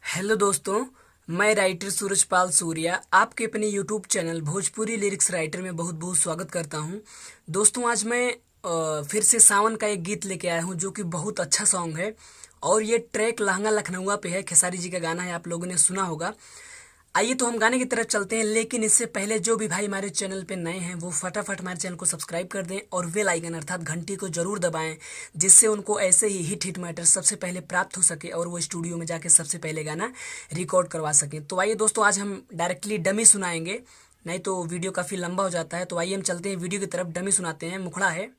Hello दोस्तों, मैं writer Surajpal Surya आपके अपने YouTube channel Bhojpuri lyrics writer में बहुत बहुत स्वागत करता हूं। दोस्तों, आज मैं फिर से सावन का एक गीत लेके आया हूं जो कि बहुत अच्छा सॉन्ग है और ये ट्रैक लहंगा लखनऊआ पे है। खेसारी जी का गाना है, आप लोगों ने सुना होगा। आइए तो हम गाने की तरफ चलते हैं, लेकिन इससे पहले जो भी भाई हमारे चैनल पे नए हैं वो फटाफट हमारे चैनल को सब्सक्राइब कर दें और बेल आइकन अर्थात घंटी को जरूर दबाएं, जिससे उनको ऐसे ही हिट मैटर सबसे पहले प्राप्त हो सके और वो स्टूडियो में जाके सबसे पहले गाना रिकॉर्ड करवा सकें। तो आइए दोस्तों, आज हम डायरेक्टली डमी सुनाएंगे, नहीं तो वीडियो काफ़ी लंबा हो जाता है। तो आइए हम चलते हैं वीडियो की तरफ। डमी सुनाते हैं। मुखड़ा है।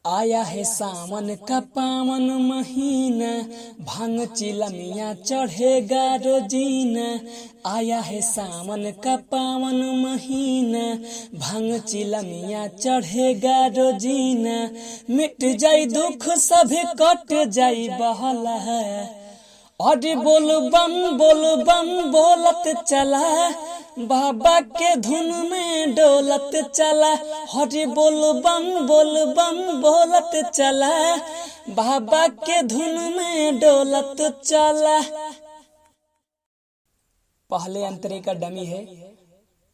आया है सावन का पावन महीना, भांग चिलमिया चढ़ेगा रोजीना। आया है सावन का पावन महीना, भांग चिलमिया चढ़ेगा रोजीना। मिट जाई दुख सभी कट जाई बहला, अरे बोल बम बोलत चला, बाबा के धुन में डोलत चला। हरे बोल बम बोलत चला, बाबा के धुन में डोलत चला। पहले अंतरे का डमी है।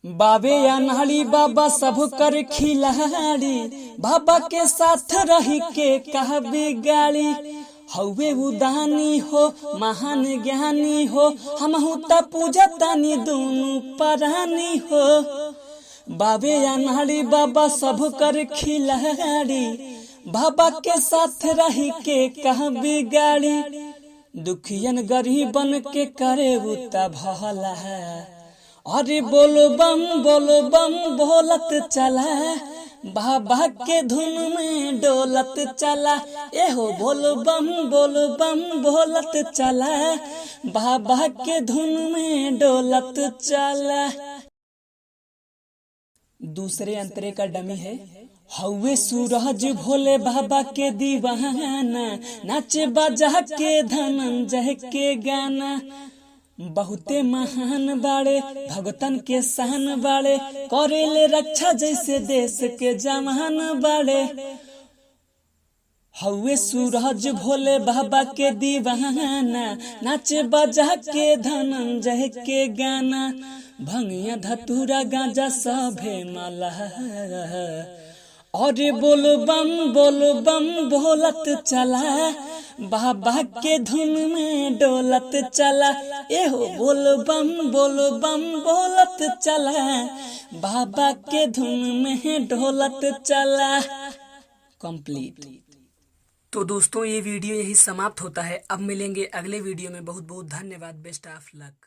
बाबे या नाली बाबा सब कर खिलाड़ी, बाबा के साथ रही के कह बिगाड़ी। हवे उदानी हो महान ज्ञानी हो, हमहू त पूजतानी दोनों परानी हो। बाबे या नाड़ी बाबा सब कर खिलाड़ी, बाबा के साथ रही के कह बिगाड़ी। दुखियन गरीबन के करे उता भला, अरे बोलो बम बोलत चला, बाबा के धुन में डोलत चला। एहो बोलो बम बोलत चला, बाबा के धुन में डोलत चला। दूसरे अंतरे का डमी है। हवे सूरज भोले बाबा के दीवाना, नाचे बजा के धनंजय के गाना। बहुते महान बाड़े भगतन के सहन बाड़े, करेले रक्षा जैसे देश के जवान बाड़े। हवे सूरज भोले बाबा के दीवाना, नाचे बजा के धनंजय के गाना। भंगिया धतूरा गांजा सभे माला, अरे बोल बम बोलत चला, बाबा के धुन में डोलत चला। एहो बोल बम बोलत चला, बाबा के धुन में डोलत चला। कंप्लीट। तो दोस्तों, ये वीडियो यही समाप्त होता है। अब मिलेंगे अगले वीडियो में। बहुत बहुत धन्यवाद। Best of luck.